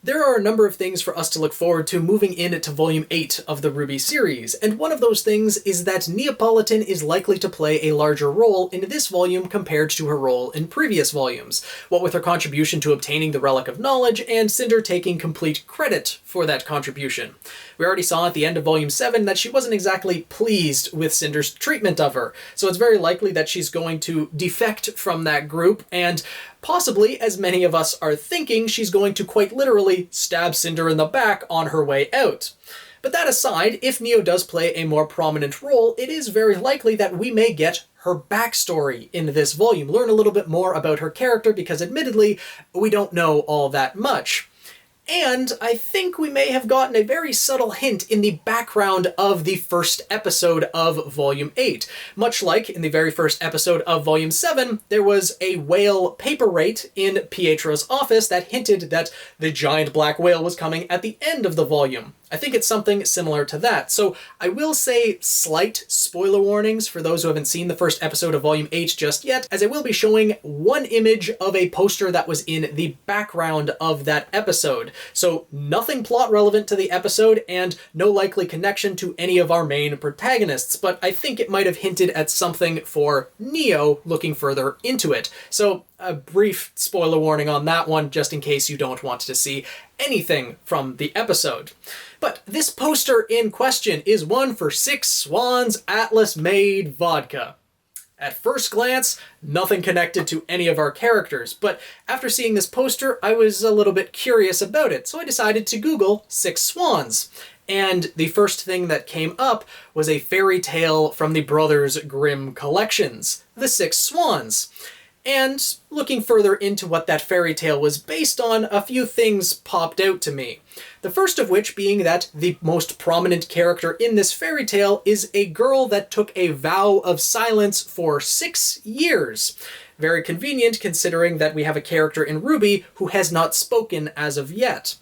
There are a number of things for us to look forward to moving into Volume 8 of the RWBY series, and one of those things is that Neapolitan is likely to play a larger role in this volume compared to her role in previous volumes, what with her contribution to obtaining the Relic of Knowledge and Cinder taking complete credit for that contribution. We already saw at the end of Volume 7 that she wasn't exactly pleased with Cinder's treatment of her, so it's very likely that she's going to defect from that group, and possibly, as many of us are thinking, she's going to quite literally stab Cinder in the back on her way out. But that aside, if Neo does play a more prominent role, it is very likely that we may get her backstory in this volume, learn a little bit more about her character, because admittedly, we don't know all that much. And I think we may have gotten a very subtle hint in the background of the first episode of Volume 8. Much like in the very first episode of Volume 7, there was a whale paperweight in Pietro's office that hinted that the giant black whale was coming at the end of the volume. I think it's something similar to that. So I will say slight spoiler warnings for those who haven't seen the first episode of Volume 8 just yet, as I will be showing one image of a poster that was in the background of that episode. So nothing plot relevant to the episode and no likely connection to any of our main protagonists, but I think it might have hinted at something for Neo looking further into it. So a brief spoiler warning on that one, just in case you don't want to see anything from the episode. But this poster in question is one for 6 Swans Atlas-made vodka. At first glance, nothing connected to any of our characters, but after seeing this poster, I was a little bit curious about it, so I decided to Google 6 Swans. And the first thing that came up was a fairy tale from the Brothers Grimm collections, The 6 Swans. And looking further into what that fairy tale was based on, a few things popped out to me. The first of which being that the most prominent character in this fairy tale is a girl that took a vow of silence for 6 years. Very convenient considering that we have a character in RWBY who has not spoken as of yet.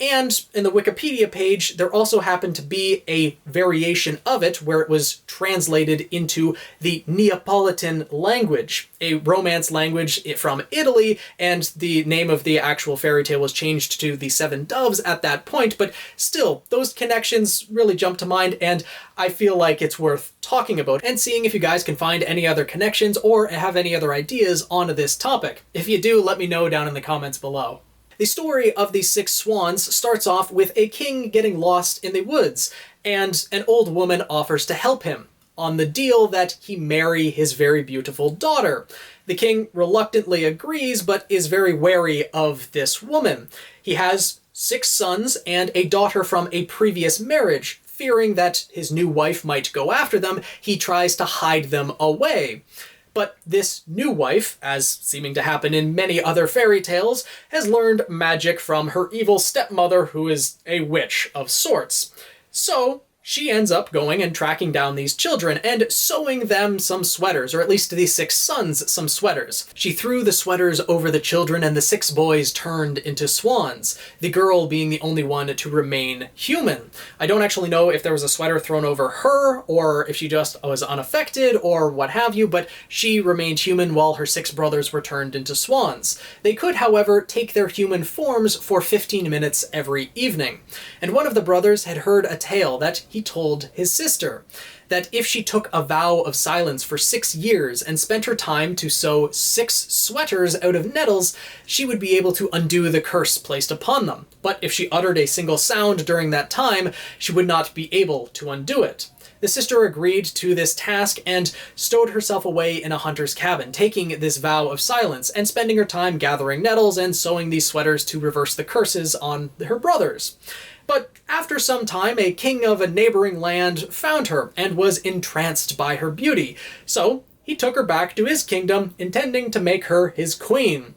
And in the Wikipedia page, there also happened to be a variation of it where it was translated into the Neapolitan language, a Romance language from Italy, and the name of the actual fairy tale was changed to The Seven Doves at that point, but still, those connections really jump to mind, and I feel like it's worth talking about and seeing if you guys can find any other connections or have any other ideas on this topic. If you do, let me know down in the comments below. The story of the 6 Swans starts off with a king getting lost in the woods, and an old woman offers to help him, on the deal that he marry his very beautiful daughter. The king reluctantly agrees, but is very wary of this woman. He has 6 sons and a daughter from a previous marriage. Fearing that his new wife might go after them, he tries to hide them away. But this new wife, as seeming to happen in many other fairy tales, has learned magic from her evil stepmother, who is a witch of sorts. So she ends up going and tracking down these children and sewing them some sweaters, or at least the 6 sons some sweaters. She threw the sweaters over the children and the 6 boys turned into swans, the girl being the only one to remain human. I don't actually know if there was a sweater thrown over her, or if she just was unaffected, or what have you, but she remained human while her 6 brothers were turned into swans. They could, however, take their human forms for 15 minutes every evening. And one of the brothers had heard a tale that he told his sister, that if she took a vow of silence for 6 years and spent her time to sew 6 sweaters out of nettles, she would be able to undo the curse placed upon them. But if she uttered a single sound during that time, she would not be able to undo it. The sister agreed to this task and stowed herself away in a hunter's cabin, taking this vow of silence and spending her time gathering nettles and sewing these sweaters to reverse the curses on her brothers. But after some time, a king of a neighboring land found her and was entranced by her beauty. So he took her back to his kingdom, intending to make her his queen.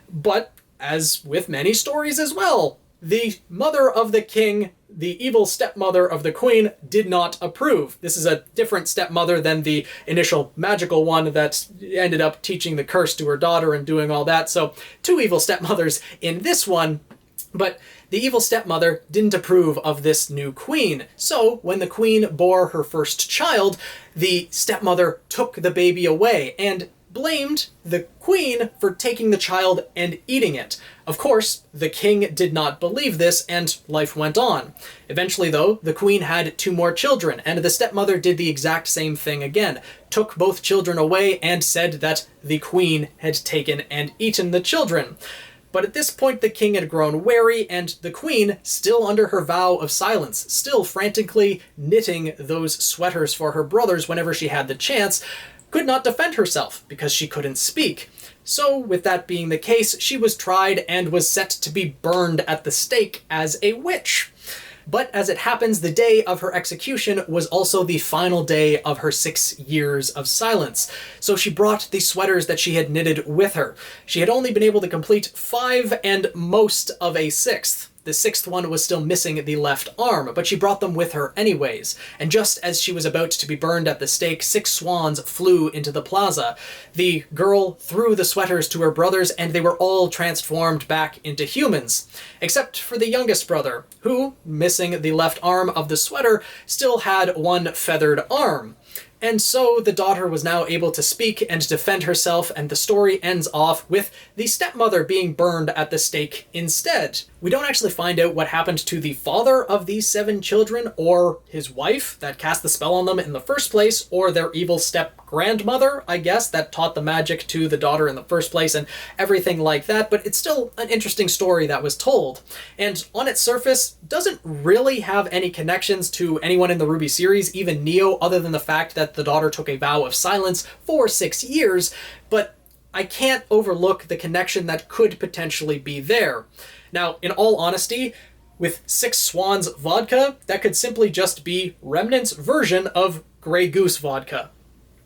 But, as with many stories as well, the mother of the king, the evil stepmother of the queen, did not approve. This is a different stepmother than the initial magical one that ended up teaching the curse to her daughter and doing all that. So 2 evil stepmothers in this one. But the evil stepmother didn't approve of this new queen. So when the queen bore her first child, the stepmother took the baby away and blamed the queen for taking the child and eating it. Of course, the king did not believe this, and life went on. Eventually, though, the queen had 2 more children, and the stepmother did the exact same thing again, took both children away and said that the queen had taken and eaten the children. But at this point, the king had grown wary, and the queen, still under her vow of silence, still frantically knitting those sweaters for her brothers whenever she had the chance, could not defend herself because she couldn't speak. So, with that being the case, she was tried and was set to be burned at the stake as a witch. But as it happens, the day of her execution was also the final day of her 6 years of silence. So she brought the sweaters that she had knitted with her. She had only been able to complete 5 and most of a 6th. The 6th one was still missing the left arm, but she brought them with her anyways. And just as she was about to be burned at the stake, 6 swans flew into the plaza. The girl threw the sweaters to her brothers, and they were all transformed back into humans. Except for the youngest brother, who, missing the left arm of the sweater, still had 1 feathered arm. And so the daughter was now able to speak and defend herself, and the story ends off with the stepmother being burned at the stake instead. We don't actually find out what happened to the father of these 7 children, or his wife that cast the spell on them in the first place, or their evil step-grandmother, I guess, that taught the magic to the daughter in the first place, and everything like that, but it's still an interesting story that was told. And on its surface, doesn't really have any connections to anyone in the RWBY series, even Neo, other than the fact that the daughter took a vow of silence for 6 years, but I can't overlook the connection that could potentially be there. Now, in all honesty, with 6 Swans vodka, that could simply just be Remnant's version of Grey Goose vodka.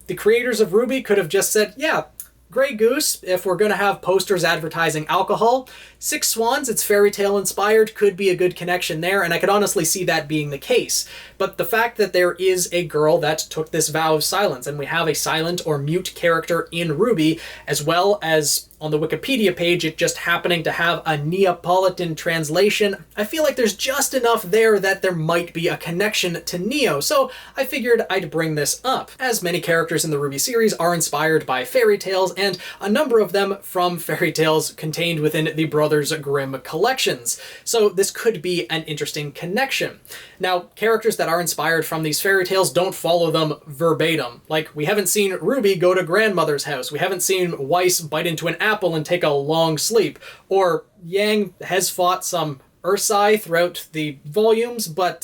The creators of RWBY could have just said, yeah, Grey Goose, if we're going to have posters advertising alcohol. 6 Swans, it's Fairytale inspired, could be a good connection there, and I could honestly see that being the case. But the fact that there is a girl that took this vow of silence, and we have a silent or mute character in RWBY, as well as on the Wikipedia page, it just happening to have a Neapolitan translation, I feel like there's just enough there that there might be a connection to Neo, so I figured I'd bring this up. As many characters in the RWBY series are inspired by fairy tales, and a number of them from fairy tales contained within the Brothers Grimm collections, so this could be an interesting connection. Now, characters that are inspired from these fairy tales don't follow them verbatim. Like, we haven't seen Ruby go to grandmother's house, we haven't seen Weiss bite into an apple and take a long sleep, or Yang has fought some Ursai throughout the volumes, but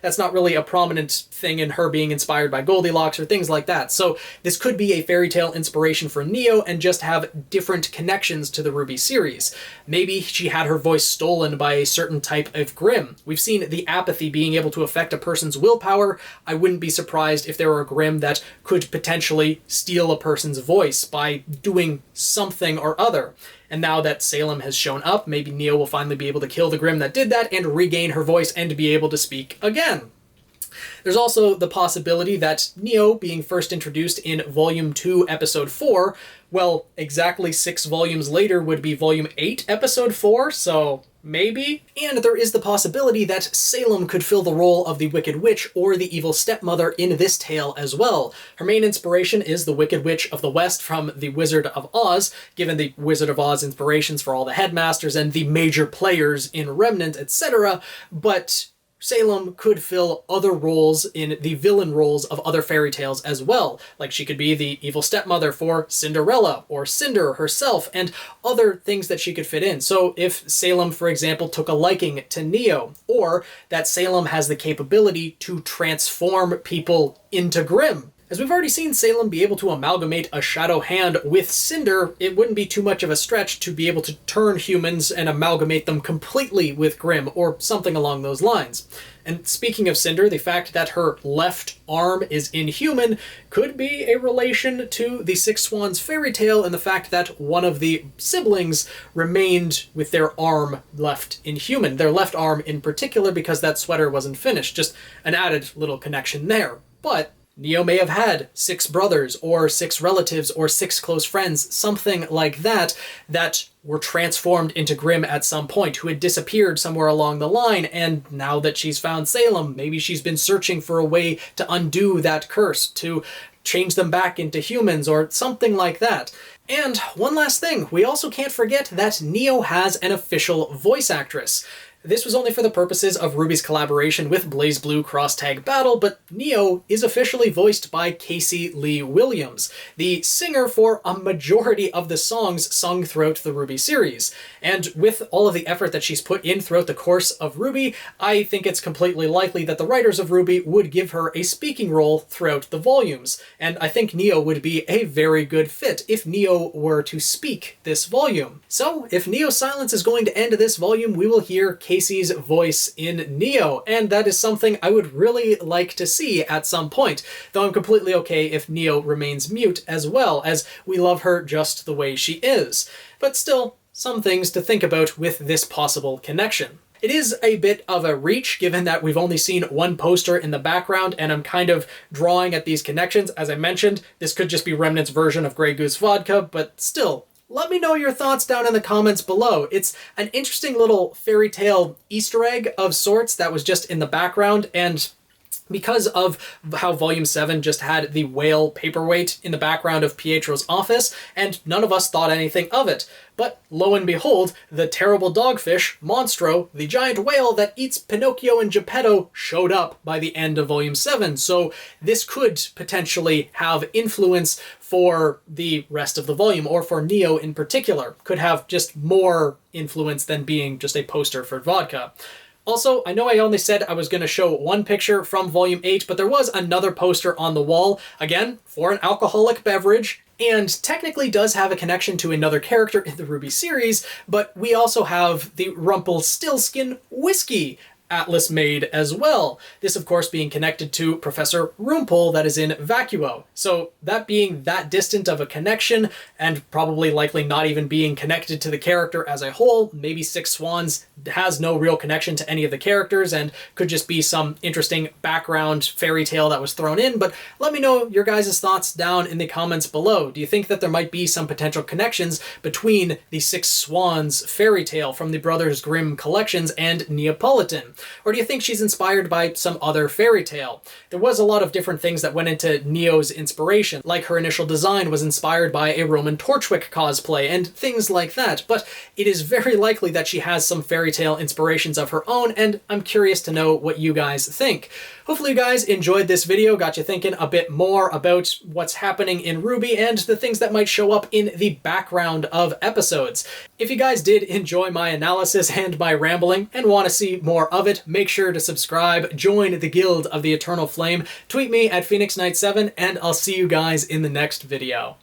that's not really a prominent thing in her being inspired by Goldilocks or things like that. So this could be a fairy tale inspiration for Neo and just have different connections to the RWBY series. Maybe she had her voice stolen by a certain type of Grimm. We've seen the apathy being able to affect a person's willpower. I wouldn't be surprised if there were a Grimm that could potentially steal a person's voice by doing something or other. And now that Salem has shown up, maybe Neo will finally be able to kill the Grimm that did that and regain her voice and be able to speak again. There's also the possibility that Neo, being first introduced in Volume 2, Episode 4, well, exactly 6 volumes later would be Volume 8, Episode 4, so maybe? And there is the possibility that Salem could fill the role of the Wicked Witch or the evil stepmother in this tale as well. Her main inspiration is the Wicked Witch of the West from the Wizard of Oz, given the Wizard of Oz inspirations for all the headmasters and the major players in Remnant, etc., but Salem could fill other roles in the villain roles of other fairy tales as well. Like she could be the evil stepmother for Cinderella, or Cinder herself, and other things that she could fit in. So if Salem, for example, took a liking to Neo, or that Salem has the capability to transform people into Grimm. As we've already seen Salem be able to amalgamate a shadow hand with Cinder, it wouldn't be too much of a stretch to be able to turn humans and amalgamate them completely with Grimm, or something along those lines. And speaking of Cinder, the fact that her left arm is inhuman could be a relation to the 6 Swans fairy tale and the fact that one of the siblings remained with their arm left inhuman. Their left arm in particular, because that sweater wasn't finished. Just an added little connection there. But Neo may have had 6 brothers, or 6 relatives, or 6 close friends, something like that, that were transformed into Grimm at some point, who had disappeared somewhere along the line, and now that she's found Salem, maybe she's been searching for a way to undo that curse, to change them back into humans or something like that. And one last thing, we also can't forget that Neo has an official voice actress. This was only for the purposes of RWBY's collaboration with BlazBlue Cross Tag Battle, but Neo is officially voiced by Casey Lee Williams, the singer for a majority of the songs sung throughout the RWBY series. And with all of the effort that she's put in throughout the course of RWBY, I think it's completely likely that the writers of RWBY would give her a speaking role throughout the volumes. And I think Neo would be a very good fit if Neo were to speak this volume. So if Neo's silence is going to end this volume, we will hear Casey's voice in Neo, and that is something I would really like to see at some point, though I'm completely okay if Neo remains mute as well, as we love her just the way she is. But still, some things to think about with this possible connection. It is a bit of a reach, given that we've only seen one poster in the background, and I'm kind of drawing at these connections. As I mentioned, this could just be Remnant's version of Grey Goose Vodka, but still, let me know your thoughts down in the comments below. It's an interesting little fairy tale Easter egg of sorts that was just in the background, and because of how Volume 7 just had the whale paperweight in the background of Pietro's office, and none of us thought anything of it. But lo and behold, the terrible dogfish, Monstro, the giant whale that eats Pinocchio and Geppetto, showed up by the end of Volume 7, so this could potentially have influence for the rest of the volume, or for Neo in particular. Could have just more influence than being just a poster for vodka. Also, I know I only said I was going to show one picture from Volume 8, but there was another poster on the wall, again, for an alcoholic beverage, and technically does have a connection to another character in the RWBY series, but we also have the Rumpelstiltskin whiskey Atlas made as well. This, of course, being connected to Professor Rumpel that is in Vacuo. So that being that distant of a connection, and probably likely not even being connected to the character as a whole, maybe Six Swans has no real connection to any of the characters and could just be some interesting background fairy tale that was thrown in, but let me know your guys' thoughts down in the comments below. Do you think that there might be some potential connections between the Six Swans fairy tale from the Brothers Grimm collections and Neapolitan? Or do you think she's inspired by some other fairy tale? There was a lot of different things that went into Neo's inspiration, like her initial design was inspired by a Roman Torchwick cosplay and things like that, but it is very likely that she has some fairy tale inspirations of her own, and I'm curious to know what you guys think. Hopefully you guys enjoyed this video, got you thinking a bit more about what's happening in RWBY and the things that might show up in the background of episodes. If you guys did enjoy my analysis and my rambling and want to see more of it, make sure to subscribe, join the Guild of the Eternal Flame, tweet me at PhoenixKnight7, and I'll see you guys in the next video.